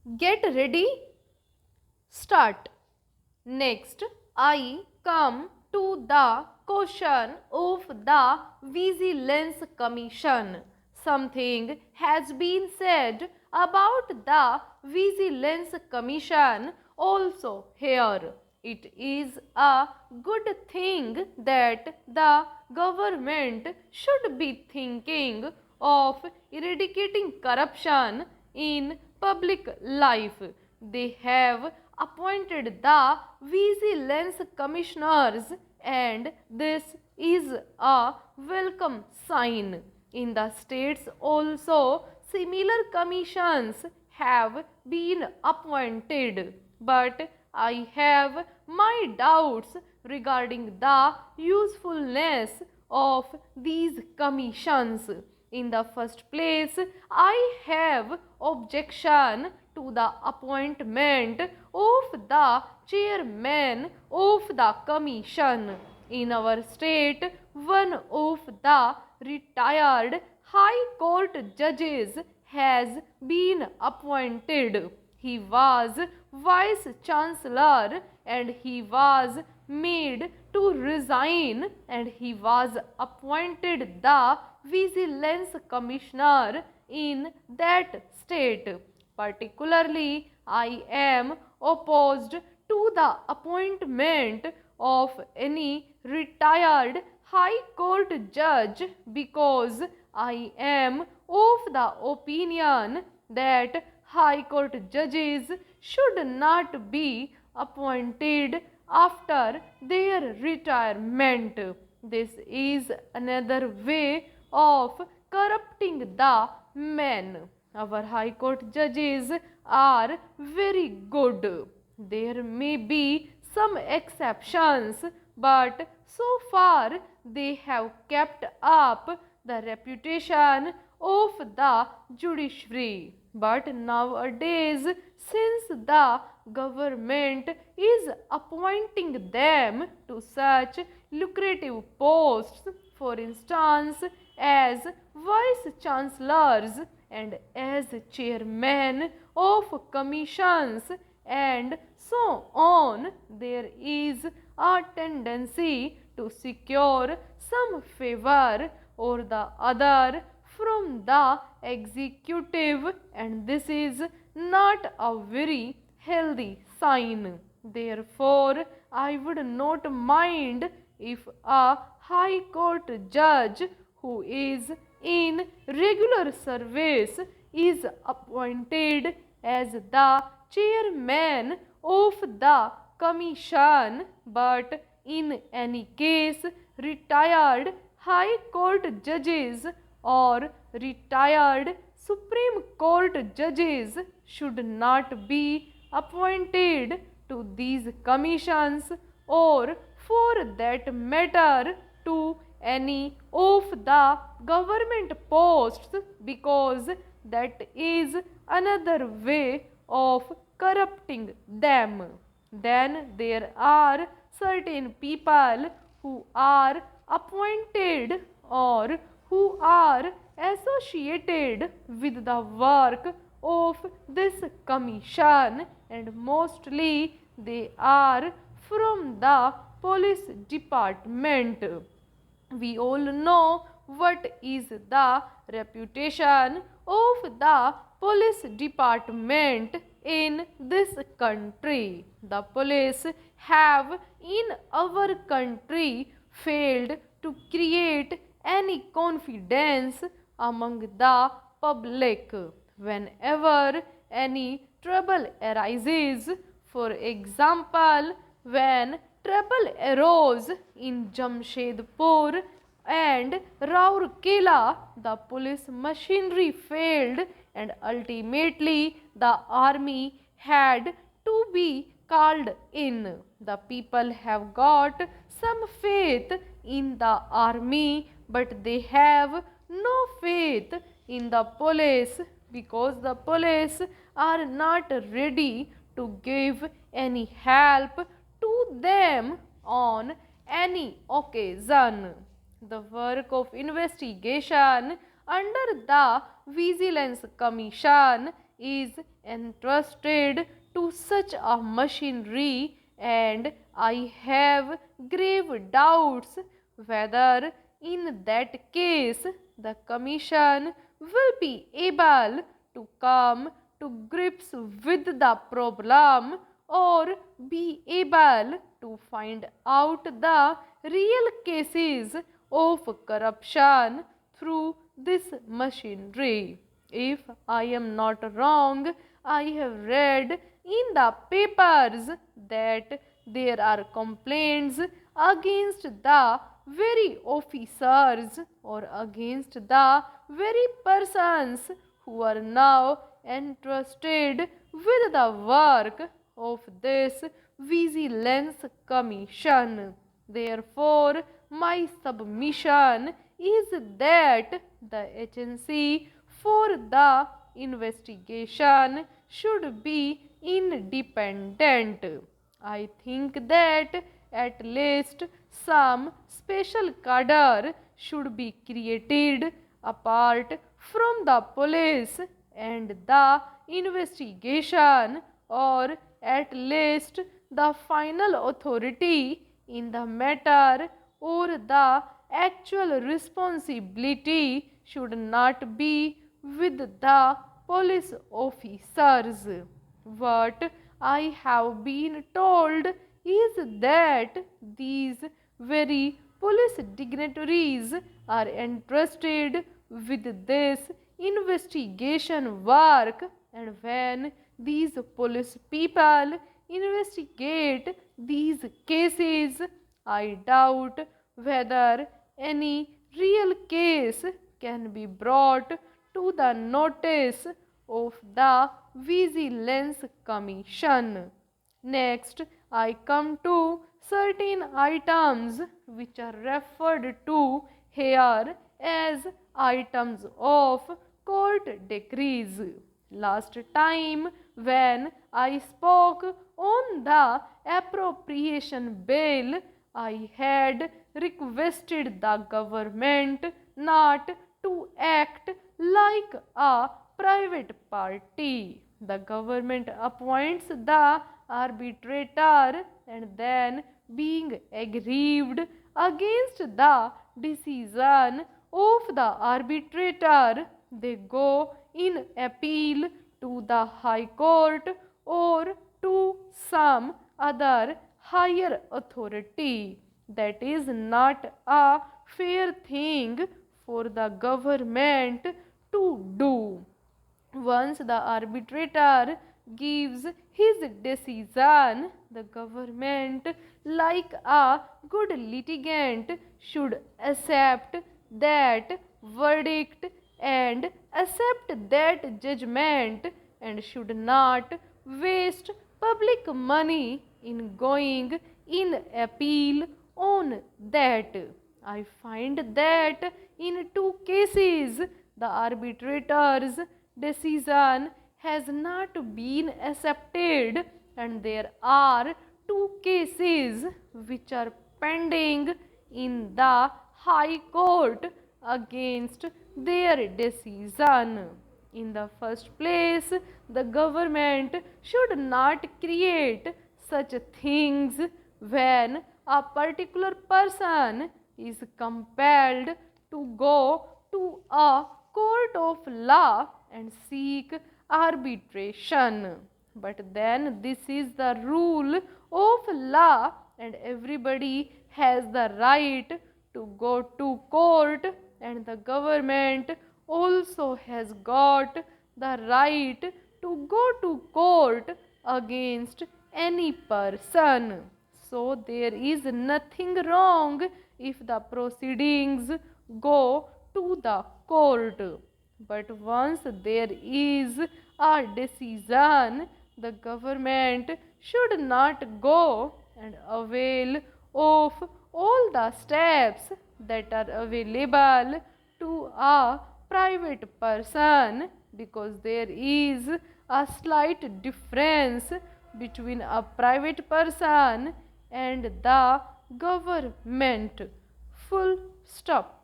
Get ready, start. Next, I come to the question of the Vigilance Commission. Something has been said about the Vigilance Commission also here. It is a good thing that the government should be thinking of eradicating corruption in public life. They have appointed the vigilance commissioners, and this is a welcome sign. In the states also similar commissions have been appointed, but I have my doubts regarding the usefulness of these commissions. In the first place, I have objection to the appointment of the chairman of the commission. In our state, one of the retired High Court judges has been appointed. He was Vice Chancellor and he was made to resign, and he was appointed the Vigilance Commissioner in that state. Particularly, I am opposed to the appointment of any retired High Court judge because I am of the opinion that High Court judges should not be appointed after their retirement. This is another way of corrupting the men. Our High Court judges are very good. There may be some exceptions, but so far they have kept up the reputation of the judiciary. But nowadays, since the government is appointing them to such lucrative posts, for instance, as vice chancellors and as chairman of commissions and so on, there is a tendency to secure some favor or the other from the executive, and this is not a very healthy sign. Therefore, I would not mind if a High Court judge who is in regular service is appointed as the chairman of the commission, but in any case, retired High Court judges or retired Supreme Court judges should not be appointed to these commissions, or for that matter to any of the government posts, because that is another way of corrupting them. Then there are certain people who are appointed or who are associated with the work of this commission, and mostly they are from the police department. We all know what is the reputation of the police department in this country. The police have in our country failed to create any confidence among the public. Whenever any trouble arises, for example, when trouble arose in Jamshedpur and Rourkela, the police machinery failed, and ultimately the army had to be called in. The people have got some faith in the army, but they have no faith in the police because the police are not ready to give any help to them on any occasion. The work of investigation under the Vigilance Commission is entrusted to such a machinery, and I have grave doubts whether in that case the Commission will be able to come to grips with the problem or be able to find out the real cases of corruption through this machinery. If I am not wrong, I have read in the papers that there are complaints against the very officers or against the very persons who are now entrusted with the work of this Vigilance Commission. Therefore, my submission is that the agency for the investigation should be independent. I think that at least some special cadre should be created apart from the police and the investigation, or at least the final authority in the matter or the actual responsibility should not be with the police officers. What I have been told is that these very police dignitaries are entrusted with this investigation work, and when these police people investigate these cases, I doubt whether any real case can be brought to the notice of the Vigilance Commission. Next, I come to certain items which are referred to here as items of court decrees. Last time when I spoke on the appropriation bill, I had requested the government not to act like a private party. The government appoints the arbitrator, and then being aggrieved against the decision of the arbitrator, they go in appeal to the High Court or to some other higher authority. That is not a fair thing for the government to do. Once the arbitrator gives his decision, the government, like a good litigant, should accept that verdict and accept that judgment, and should not waste public money in going in appeal on that. I find that in two cases the arbitrator's decision has not been accepted, and there are two cases which are pending in the High Court against their decision. In the first place, the government should not create such things when a particular person is compelled to go to a court of law and seek arbitration. But then this is the rule of law, and everybody has the right to go to court, and the government also has got the right to go to court against any person. So there is nothing wrong if the proceedings go to the court. But once there is a decision, the government should not go and avail of all the steps that are available to a private person, because there is a slight difference between a private person and the government. Full stop.